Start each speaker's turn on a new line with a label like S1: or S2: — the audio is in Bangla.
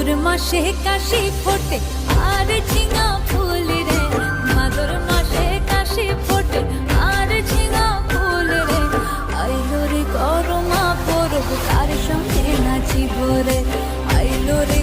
S1: ভাদর মাসে কাশি ফোটে আর ঝিঙা ফুল রে, ভাদর মাসে কাশি ফোটে আর ঝিঙা ফুল রে। আইলো রে করমা পরব কার সঙ্গে নাচিব রে, আইলো রে